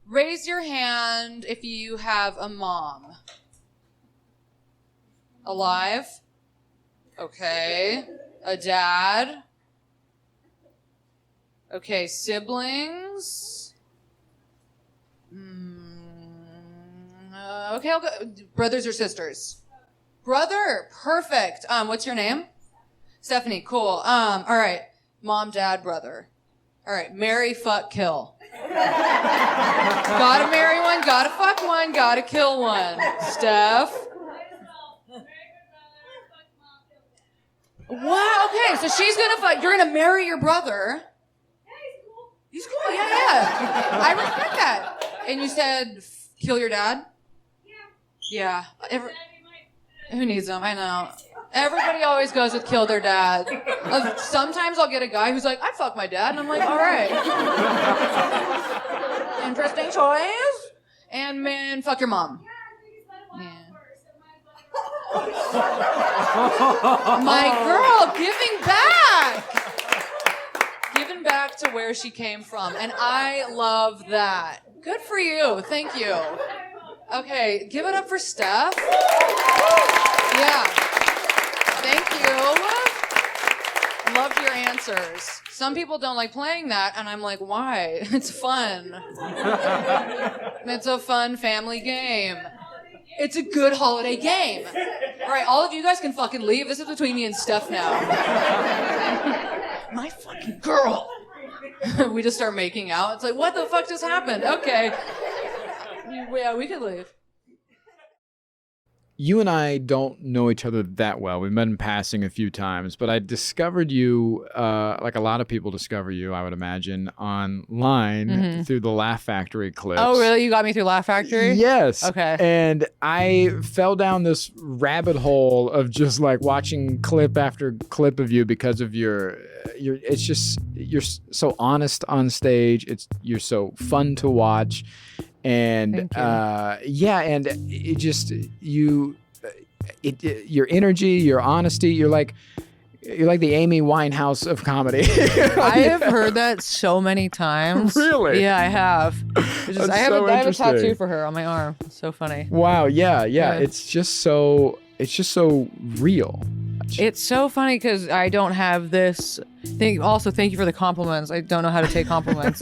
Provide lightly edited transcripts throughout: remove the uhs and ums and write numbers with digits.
Raise your hand if you have a mom. Alive? Okay. A dad? Okay, siblings? Okay, I'll go. Brothers or sisters? Brother, perfect. What's your name? Stephanie, cool. All right. Mom, dad, brother. All right, marry, fuck, kill. Gotta marry one, gotta fuck one, gotta kill one. Steph? Wow, okay, so she's gonna fuck, you're gonna marry your brother. He's cool, yeah. I respect that. And you said kill your dad? Yeah. Who needs them? I know. Everybody always goes with kill their dad. Sometimes I'll get a guy who's like, I'd fuck my dad. And I'm like, all right. Interesting choice. And man, fuck your mom. Yeah. My girl, giving back. Giving back to where she came from. And I love that. Good for you. Thank you. Okay, give it up for Steph. Yeah. Thank you. Loved your answers. Some people don't like playing that, and I'm like, why? It's fun. It's a fun family game. It's a good holiday game. All right, all of you guys can fucking leave. This is between me and Steph now. My fucking girl. We just start making out. It's like, what the fuck just happened? Okay. Yeah, we could leave. You and I don't know each other that well. We've met in passing a few times, but I discovered you, like a lot of people discover you, I would imagine, online through the Laugh Factory clips. Oh, really? You got me through Laugh Factory? Yes. Okay. And I fell down this rabbit hole of just like watching clip after clip of you because of your it's just, you're so honest on stage. You're so fun to watch. And yeah, and it just your energy, your honesty, you're like the Amy Winehouse of comedy. I have heard that so many times. Really? Yeah, I have. I have a tattoo for her on my arm. It's so funny. Wow. Yeah. It's just so real. It's so funny because I don't have this thing. Also, thank you for the compliments. I don't know how to take compliments.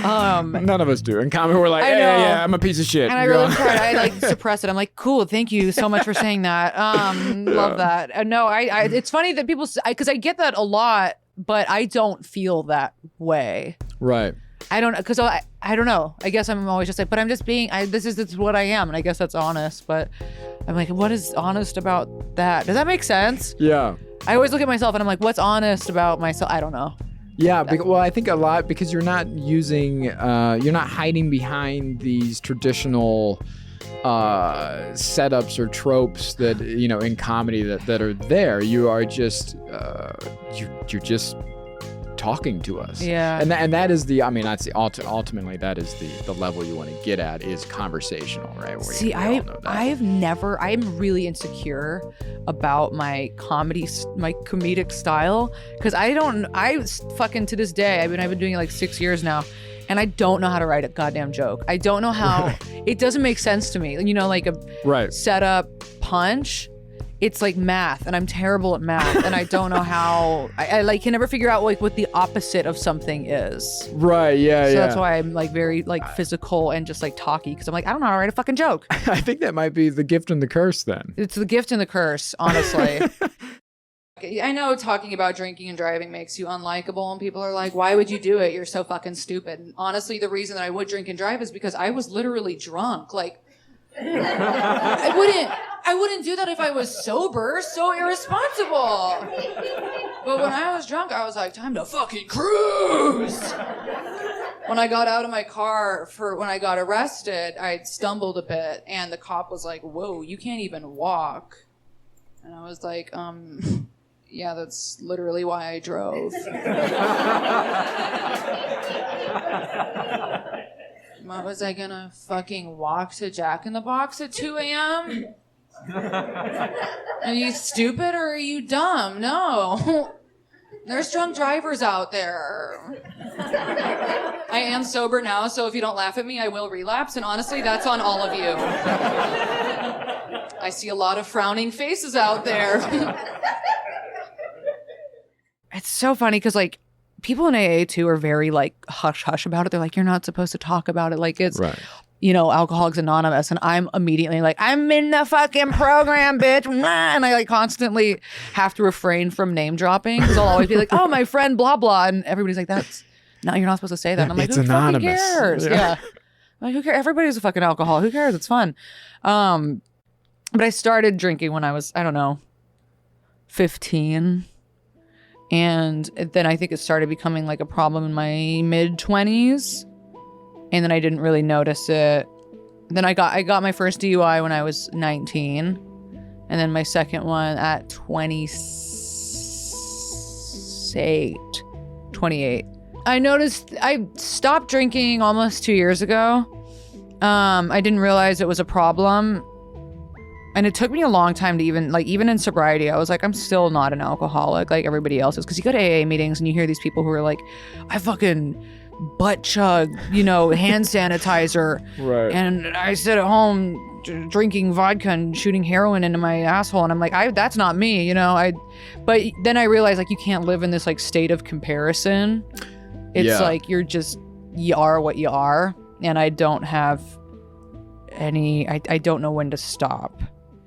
None of us do. In comedy, we're like, yeah, I'm a piece of shit. And I really tried. I like suppress it. I'm like, cool, thank you so much for saying that. Love that. No, I it's funny that people, because I get that a lot, but I don't feel that way. Right. I don't, because I don't know. I guess I'm always just like, but I'm just being, this is what I am. And I guess that's honest. But I'm like, what is honest about that? Does that make sense? Yeah. I always look at myself and I'm like, what's honest about myself? I don't know. Yeah. Well, I think a lot because you're not using, you're not hiding behind these traditional setups or tropes that, in comedy that are there. You are just, you're just talking to us. Yeah. And that is ultimately that is the level you want to get at is conversational, right? Where See, I'm really insecure about my comedic style because I fucking to this day, I've been doing it like 6 years now. And I don't know how to write a goddamn joke. I don't know how, it doesn't make sense to me. Like a setup punch. It's like math, and I'm terrible at math, and I don't know how. I like can never figure out like what the opposite of something is. Right. Yeah. So that's why I'm like very like physical and just like talky because I'm like I don't know how to write a fucking joke. I think that might be the gift and the curse then. It's the gift and the curse, honestly. I know talking about drinking and driving makes you unlikable, and people are like, "Why would you do it? You're so fucking stupid." And honestly, the reason that I would drink and drive is because I was literally drunk. Like, I wouldn't do that if I was sober. So irresponsible. But when I was drunk, I was like, time to fucking cruise. When I got out of my car when I got arrested, I stumbled a bit, and the cop was like, "Whoa, you can't even walk." And I was like, yeah, that's literally why I drove. What was I gonna fucking walk to Jack in the Box at 2 a.m.? Are you stupid or are you dumb? No. There's drunk drivers out there. I am sober now, so if you don't laugh at me, I will relapse. And honestly, that's on all of you. I see a lot of frowning faces out there. It's so funny because, like, people in AA, too, are very, like, hush-hush about it. They're like, you're not supposed to talk about it. Like, it's... Right. You know, Alcoholics Anonymous, and I'm immediately like, I'm in the fucking program, bitch. And I like constantly have to refrain from name dropping because I'll always be like, oh, my friend, blah, blah. And everybody's like, no, you're not supposed to say that. And I'm like, it's who anonymous. fucking cares? Yeah. I'm like, who cares? Everybody's a fucking alcoholic. Who cares? It's fun. But I started drinking when I was, I don't know, 15. And then I think it started becoming like a problem in my mid-20s. And then I didn't really notice it. Then I got my first DUI when I was 19. And then my second one at 28. I noticed I stopped drinking almost 2 years ago. I didn't realize it was a problem. And it took me a long time to even in sobriety, I was like, I'm still not an alcoholic like everybody else is. Because you go to AA meetings and you hear these people who are like, I fucking butt chug, hand sanitizer. Right. And I sit at home drinking vodka and shooting heroin into my asshole. And I'm like, that's not me, But then I realized like you can't live in this like state of comparison. It's like you are what you are. And I don't have I don't know when to stop.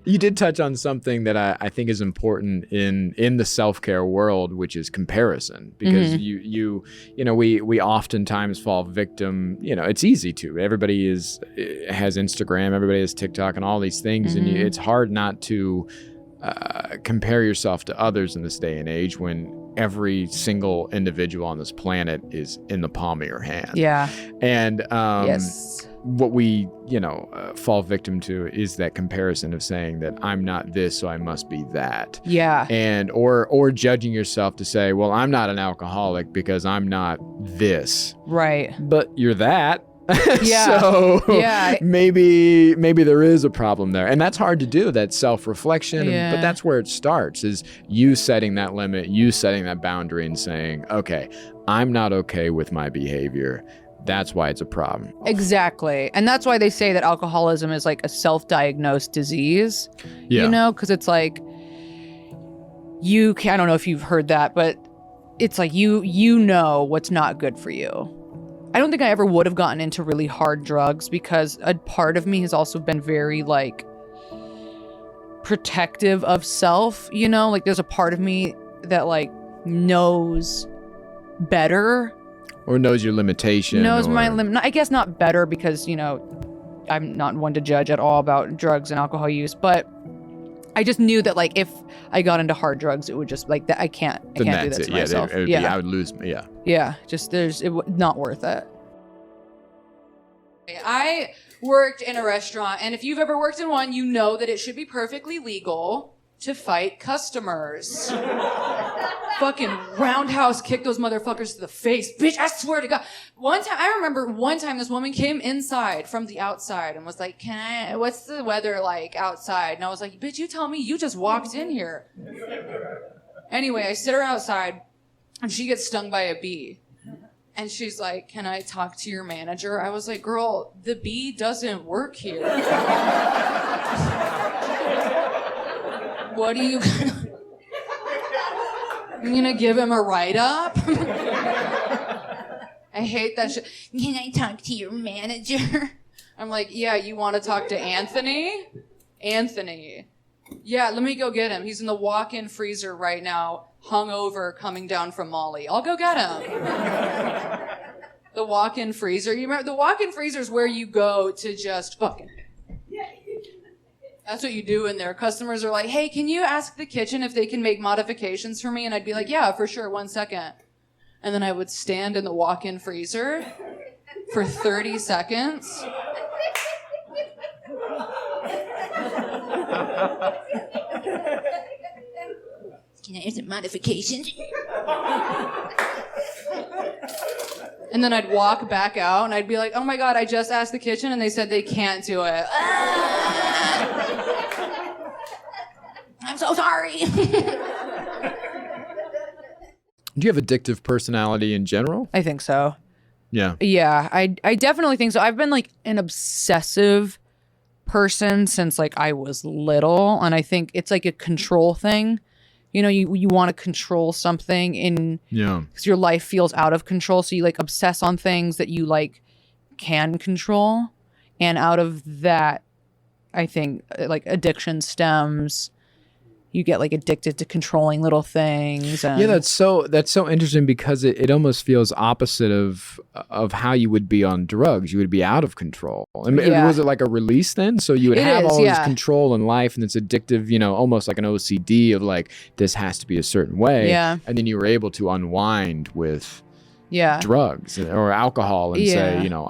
You did touch on something that I think is important in the self-care world, which is comparison, because we oftentimes fall victim. It's easy to. Everybody has Instagram, everybody has TikTok, and all these things, and it's hard not to compare yourself to others in this day and age when every single individual on this planet is in the palm of your hand. Yeah. And yes. What we, fall victim to is that comparison of saying that I'm not this, so I must be that. Yeah. And or judging yourself to say, well, I'm not an alcoholic because I'm not this. Right. But you're that. Yeah. So maybe there is a problem there. And that's hard to do, that self-reflection. Yeah. But that's where it starts, is you setting that limit, you setting that boundary and saying, okay, I'm not okay with my behavior. That's why it's a problem. Exactly. And that's why they say that alcoholism is like a self-diagnosed disease. Yeah. Because it's like, I don't know if you've heard that, but it's like you know what's not good for you. I don't think I ever would have gotten into really hard drugs because a part of me has also been very like protective of self, like there's a part of me that like knows better. Or knows your limitation. My limit. I guess not better because, I'm not one to judge at all about drugs and alcohol use, but I just knew that like if I got into hard drugs, it would just like that. I can't do that to myself. I would lose. Yeah. Yeah. Just not worth it. I worked in a restaurant, and if you've ever worked in one, you know that it should be perfectly legal to fight customers. Fucking roundhouse kick those motherfuckers to the face. Bitch, I swear to God. I remember one time this woman came inside from the outside and was like, what's the weather like outside? And I was like, bitch, you tell me, you just walked in here. Anyway, I sit her outside and she gets stung by a bee. And she's like, can I talk to your manager? I was like, girl, the bee doesn't work here. What are you gonna... I'm gonna give him a write-up? I hate that shit. Can I talk to your manager? I'm like, yeah, you want to talk to Anthony? Anthony. Yeah, let me go get him. He's in the walk-in freezer right now, hungover, coming down from Molly. I'll go get him. The walk-in freezer. You remember, the walk-in freezer is where you go to just fucking... That's what you do in there. Customers are like, hey, can you ask the kitchen if they can make modifications for me? And I'd be like, yeah, for sure, 1 second. And then I would stand in the walk-in freezer for 30 seconds. Can I have some modifications? And then I'd walk back out and I'd be like, oh my God, I just asked the kitchen and they said they can't do it. I'm so sorry. Do you have addictive personality in general? I think so. Yeah. Yeah, I definitely think so. I've been like an obsessive person since like I was little, and I think it's like a control thing. You know, you want to control something because your life feels out of control, so you like obsess on things that you like can control, and out of that, I think like addiction stems. You get like addicted to controlling little things. And that's so interesting because it almost feels opposite of how you would be on drugs. You would be out of control. I mean, was it like a release then? So you would have all this control in life, and it's addictive, you know, almost like an OCD of like, this has to be a certain way. Yeah. And then you were able to unwind with drugs or alcohol and say, you know,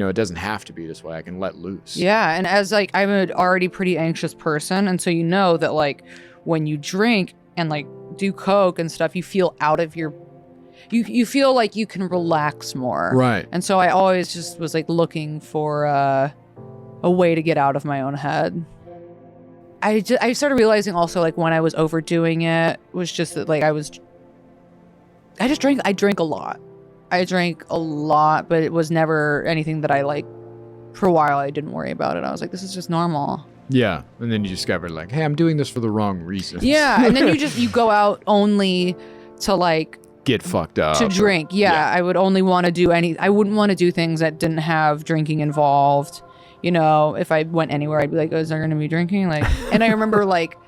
it doesn't have to be this way. I can let loose. Yeah. And as like, I'm an already pretty anxious person. And so, you know, that like when you drink and like do coke and stuff, you feel out of you feel like you can relax more. Right. And so I always just was like looking for a way to get out of my own head. I started realizing also like when I was overdoing it was just that like I drank a lot. I drank a lot, but it was never anything that I like, for a while I didn't worry about it. I was like, this is just normal. Yeah. And then you discovered like, hey, I'm doing this for the wrong reasons. Yeah. And then you go out only to like get fucked up. To drink. Yeah. I would only want to do I wouldn't want to do things that didn't have drinking involved. You know, if I went anywhere, I'd be like, oh, is there going to be drinking? Like, and I remember like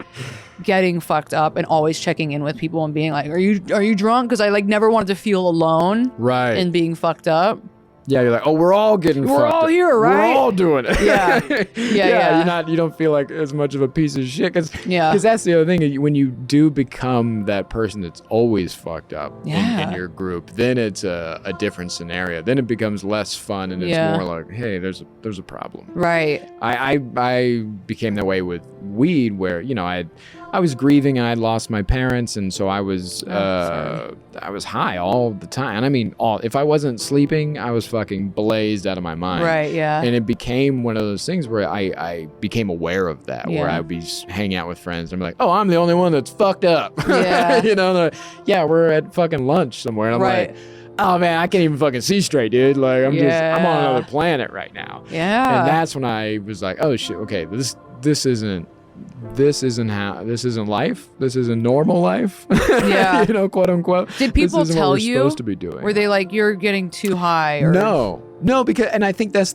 getting fucked up and always checking in with people and being like, are you drunk? Because I like never wanted to feel alone. Right. And being fucked up. Yeah, you're like, oh, we're all getting fucked up. We're all here, right? We're all doing it. Yeah. You don't feel like as much of a piece of shit. Because that's the other thing. When you do become that person that's always fucked up in your group, then it's a different scenario. Then it becomes less fun, and it's more like, hey, there's a problem. Right. I became that way with weed, where, you know, I was grieving and I'd lost my parents, and so I was high all the time. And I mean, if I wasn't sleeping, I was fucking blazed out of my mind. Right, yeah. And it became one of those things where I became aware of that, where I'd be hanging out with friends and I'm like, oh, I'm the only one that's fucked up. Yeah. You know, we're at fucking lunch somewhere, and I'm like, oh man, I can't even fucking see straight, dude. Like I'm on another planet right now. Yeah. And that's when I was like, oh shit, okay, this isn't life. This isn't normal life. Yeah. You know, quote unquote. Did people tell you? Supposed to be doing. Were they like, you're getting too high? Or... No, because, and I think that's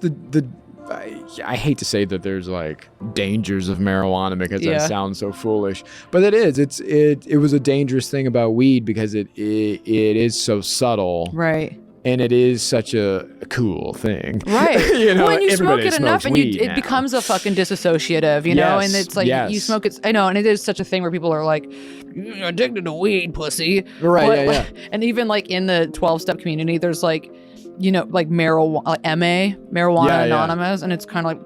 I hate to say that there's like dangers of marijuana because that sounds so foolish, but it is. It was a dangerous thing about weed because it is so subtle. Right. And it is such a cool thing. Right. You know, when you smoke it enough and it now. Becomes a fucking disassociative, you know? And it's like you smoke it. I know. And it is such a thing where people are like, you're addicted to weed, pussy. Right. And even like in the 12-step community, there's like, you know, like marijuana Anonymous. And it's kind of like,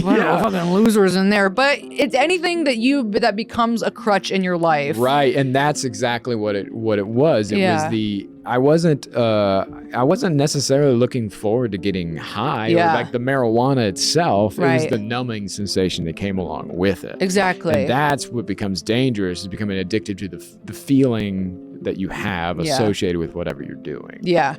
fucking losers in there. But it's anything that becomes a crutch in your life. Right. And that's exactly what it was. It was I wasn't necessarily looking forward to getting high or like the marijuana itself. It was the numbing sensation that came along with it. Exactly. And that's what becomes dangerous, is becoming addicted to the feeling that you have associated with whatever you're doing. Yeah.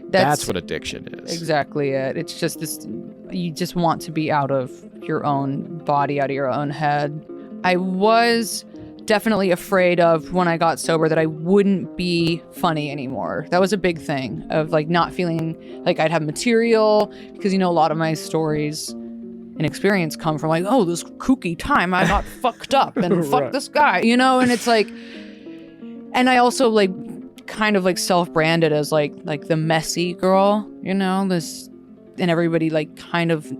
That's what addiction is. Exactly it. It's just this, you just want to be out of your own body, out of your own head. I was definitely afraid of, when I got sober, that I wouldn't be funny anymore. That was a big thing, of like not feeling like I'd have material, because, you know, a lot of my stories and experience come from like, oh, this kooky time I got fucked up and fuck this guy, you know? And it's like, and I also like kind of like self-branded as like the messy girl, you know, this, and everybody like kind of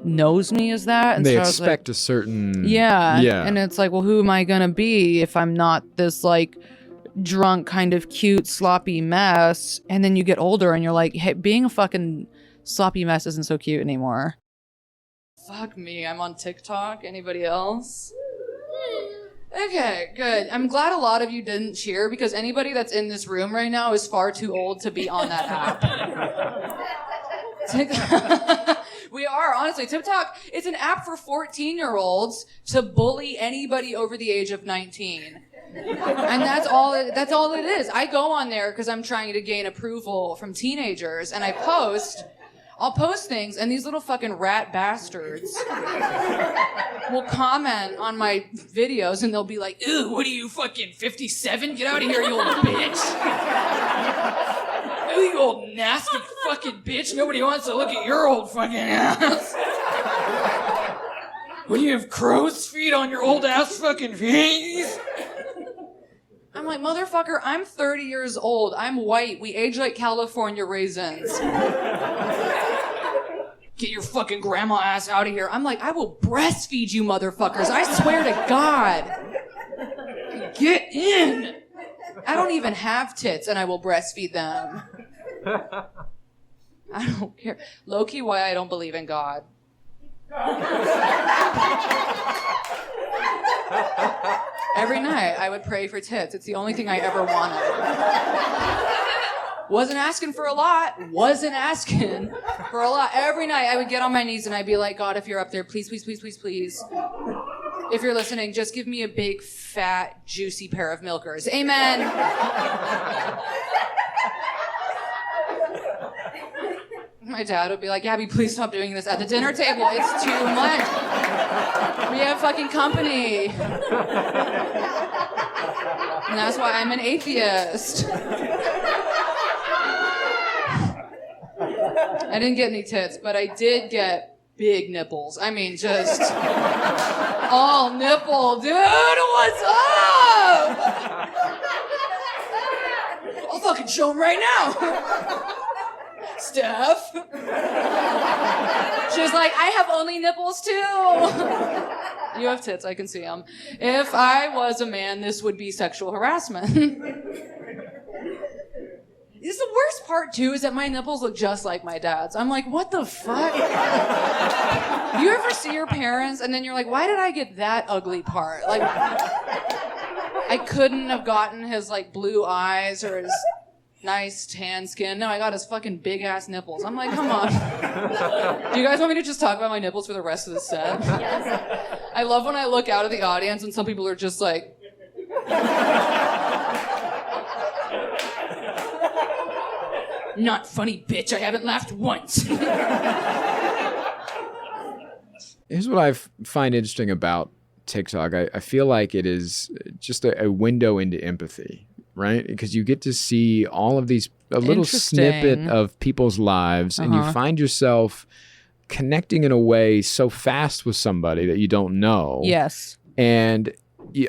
knows me as that. And they so expect a certain... Yeah. And it's like, well, who am I gonna be if I'm not this like drunk, kind of cute, sloppy mess? And then you get older and you're like, hey, being a fucking sloppy mess isn't so cute anymore. Fuck me, I'm on TikTok. Anybody else? Okay, good. I'm glad a lot of you didn't cheer, because anybody that's in this room right now is far too old to be on that app. We are, honestly. TikTok, it's an app for 14-year-olds to bully anybody over the age of 19. And that's all it is. I go on there because I'm trying to gain approval from teenagers, and I'll post things, and these little fucking rat bastards will comment on my videos, and they'll be like, ew, what are you, fucking 57? Get out of here, you old bitch. Ew, you old nasty fucking bitch. Nobody wants to look at your old fucking ass. What do you have, crow's feet on your old ass fucking face? I'm like, motherfucker, I'm 30 years old. I'm white. We age like California raisins. Get your fucking grandma ass out of here. I'm like, I will breastfeed you motherfuckers. I swear to God. Get in. I don't even have tits, and I will breastfeed them. I don't care. Low-key, why I don't believe in God. Every night I would pray for tits. It's the only thing I ever wanted. Wasn't asking for a lot. Every night I would get on my knees and I'd be like, God, if you're up there, please, please, please, please, please. If you're listening, just give me a big, fat, juicy pair of milkers. Amen. My dad would be like, Gabby, please stop doing this at the dinner table. It's too much. We have fucking company. And that's why I'm an atheist. I didn't get any tits, but I did get big nipples. I mean, just all nipple. Dude, what's up? I'll fucking show him right now. Steph. She was like, I have only nipples too. You have tits, I can see them. If I was a man, this would be sexual harassment. This is the worst part too, is that my nipples look just like my dad's. I'm like, what the fuck? You ever see your parents and then you're like, why did I get that ugly part? Like, I couldn't have gotten his like blue eyes or his nice tan skin. No, I got his fucking big ass nipples. I'm like, come on. Do you guys want me to just talk about my nipples for the rest of the set? Yes. I love when I look out at the audience and some people are just like, not funny, bitch. I haven't laughed once. Here's what I find interesting about TikTok. I feel like it is just a window into empathy, right? Because you get to see all of these, a little snippet of people's lives, and you find yourself connecting in a way so fast with somebody that you don't know. Yes. And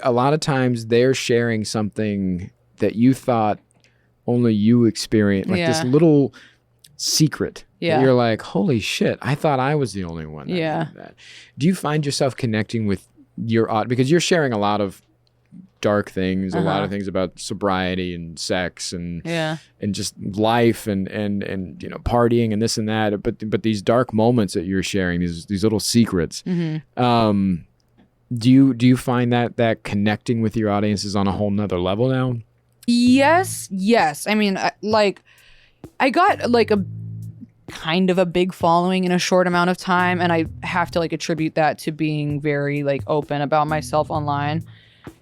a lot of times they're sharing something that you thought only you experienced, like this little secret. Yeah. You're like, holy shit, I thought I was the only one that did that. Do you find yourself connecting with your audience? Because you're sharing a lot of dark things, a lot of things about sobriety and sex and just life and you know, partying and this and that. But these dark moments that you're sharing, these little secrets, do you find that connecting with your audience is on a whole nother level now? Yes. I mean, I got like a kind of a big following in a short amount of time, and I have to like attribute that to being very like open about myself online.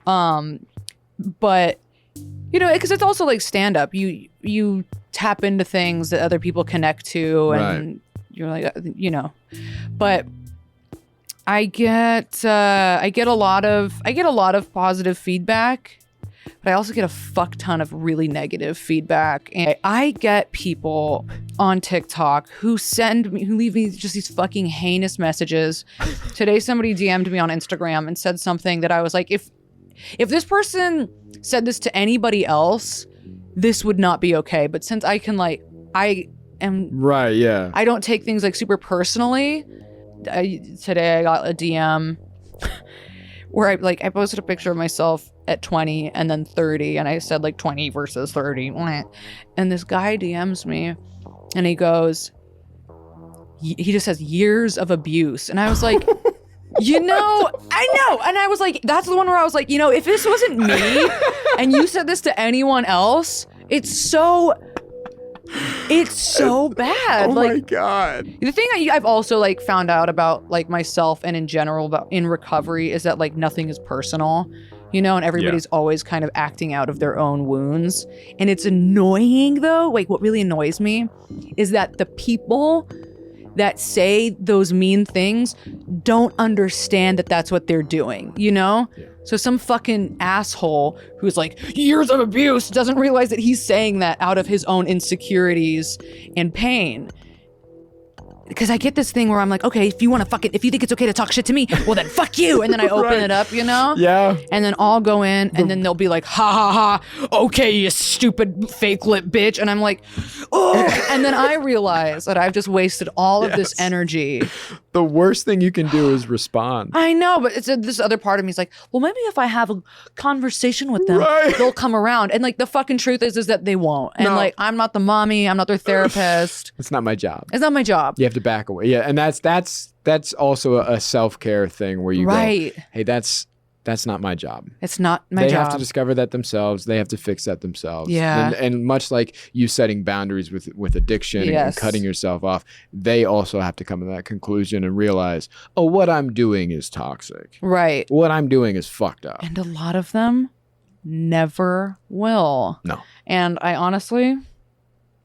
But you know, because it's also like stand up, you tap into things that other people connect to, and you're like, you know, but I get a lot of positive feedback. But I also get a fuck ton of really negative feedback. And I get people on TikTok who leave me just these fucking heinous messages. Today, somebody DM'd me on Instagram and said something that I was like, if this person said this to anybody else, this would not be okay. But since I can I don't take things like super personally. Today I got a DM where I posted a picture of myself at 20 and then 30, and I said like 20 versus 30. And this guy DMs me and he goes, he just says years of abuse. And I was like, you know, I know. And I was like, that's the one where I was like, you know, if this wasn't me and you said this to anyone else, it's so bad. Oh like, my God. The thing I've also like found out about like myself and in general about in recovery is that like nothing is personal. you know, and everybody's always kind of acting out of their own wounds. And it's annoying though. Like what really annoys me is that the people that say those mean things don't understand that that's what they're doing, you know? Yeah. So some fucking asshole who's like, years of abuse, doesn't realize that he's saying that out of his own insecurities and pain. Because I get this thing where I'm like, okay, if you think it's okay to talk shit to me, well then fuck you. And then I open it up, you know? Yeah. And then I'll go in and then they'll be like, ha ha ha, okay, you stupid fake lip bitch. And I'm like, oh. And then I realize that I've just wasted all of this energy. The worst thing you can do is respond. I know, but it's this other part of me is like, well, maybe if I have a conversation with them, they'll come around. And like the fucking truth is that they won't. And like, I'm not the mommy, I'm not their therapist. It's not my job. It's not my job. You have to back away. Yeah, and that's also a self-care thing where you go, hey, that's not my job. It's not my job. They have to discover that themselves. They have to fix that themselves. Yeah. And much like you setting boundaries with addiction and cutting yourself off, they also have to come to that conclusion and realize, oh, what I'm doing is toxic. Right. What I'm doing is fucked up. And a lot of them never will. No. And I honestly,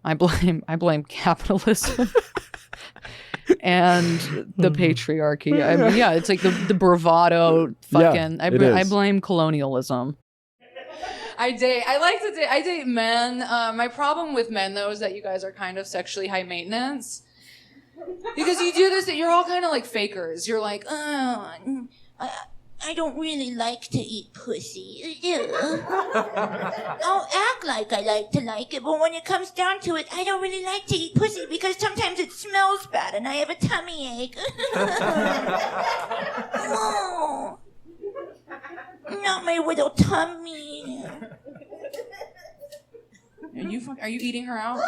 I blame capitalism. And the patriarchy. I mean, yeah, it's like the bravado fucking. Yeah, I blame colonialism. I date men. My problem with men though is that you guys are kind of sexually high maintenance. Because you do this, you're all kind of like fakers. You're like, I don't really like to eat pussy. I'll act like I like it, but when it comes down to it, I don't really like to eat pussy because sometimes it smells bad and I have a tummy ache. No. Not my little tummy. Are you eating her out?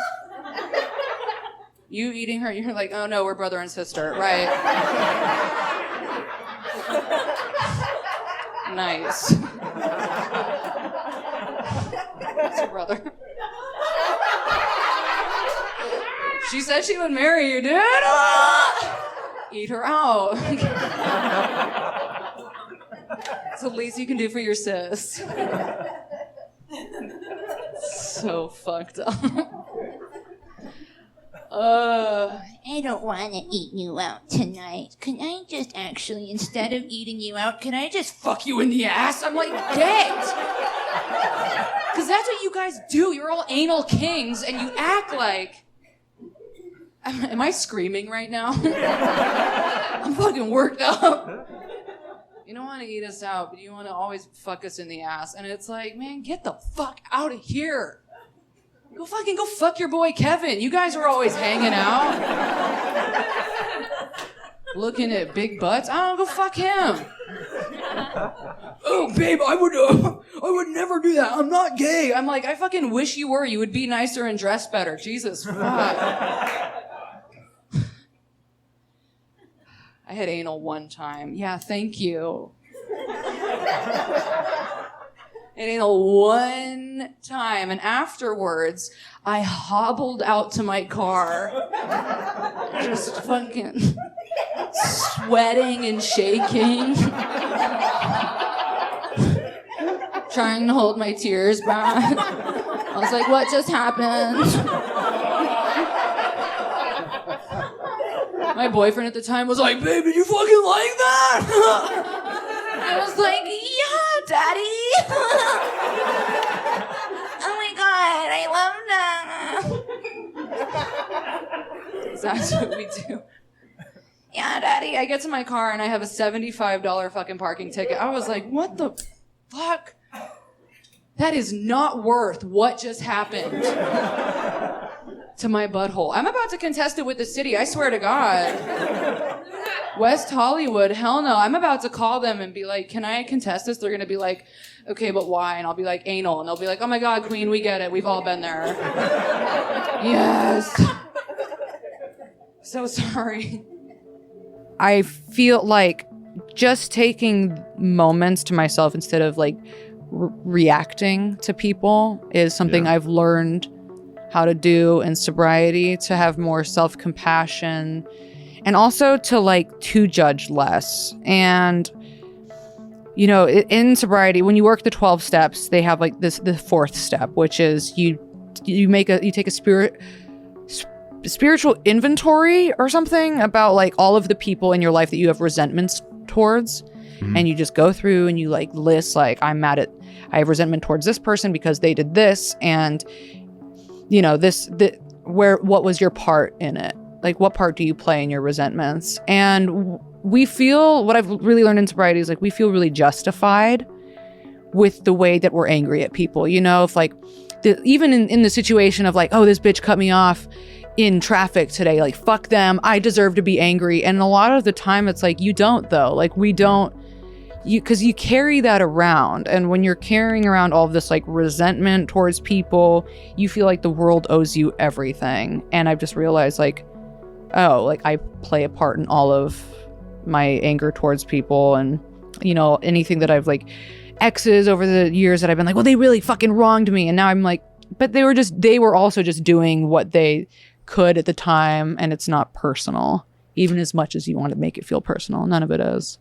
You eating her? You're like, oh no, we're brother and sister, right? Nice. That's your brother. She said she would marry you, dude. Eat her out. It's the least you can do for your sis. So fucked up. I don't want to eat you out tonight. Can I just actually, instead of eating you out, can I just fuck you in the ass? I'm like, dead. Because that's what you guys do. You're all anal kings, and you act like... Am I screaming right now? I'm fucking worked up. You don't want to eat us out, but you want to always fuck us in the ass. And it's like, man, get the fuck out of here. Go fuck your boy Kevin. You guys are always hanging out. Looking at big butts. I don't know, go fuck him. Oh, babe, I would never do that. I'm not gay. I'm like, I fucking wish you were. You would be nicer and dress better. Jesus, fuck. I had anal one time. Yeah, thank you. It ain't one time. And afterwards, I hobbled out to my car, just fucking sweating and shaking, trying to hold my tears back. I was like, what just happened? My boyfriend at the time was like, babe, did you fucking like that? I was like, yeah, daddy. Oh my God, I love that. That's what we do. Yeah, daddy. I get to my car and I have a $75 fucking parking ticket. I was like, what the fuck? That is not worth what just happened to my butthole. I'm about to contest it with the city. I swear to God. West Hollywood, hell no. I'm about to call them and be like, can I contest this? They're going to be like, okay, but why? And I'll be like, anal. And they'll be like, oh my God, queen, we get it. We've all been there. Yes. So sorry. I feel like just taking moments to myself instead of like reacting to people is something I've learned how to do in sobriety, to have more self-compassion and also to judge less. And you know, in sobriety, when you work the 12 steps, they have like the fourth step, which is you take a spiritual inventory or something about like all of the people in your life that you have resentments towards. And you just go through and you like list like, I have resentment towards this person because they did this. And you know, what was your part in it? Like, what part do you play in your resentments? And what I've really learned in sobriety is like, we feel really justified with the way that we're angry at people. You know, if like, even in the situation of like, oh, this bitch cut me off in traffic today, like, fuck them, I deserve to be angry. And a lot of the time it's like, you don't though. Like, we don't, because you carry that around. And when you're carrying around all of this like resentment towards people, you feel like the world owes you everything. And I've just realized like, oh, like I play a part in all of my anger towards people. And, you know, anything that I've like exes over the years that I've been like, well, they really fucking wronged me. And now I'm like, but they were also just doing what they could at the time. And it's not personal, even as much as you want to make it feel personal. None of it is.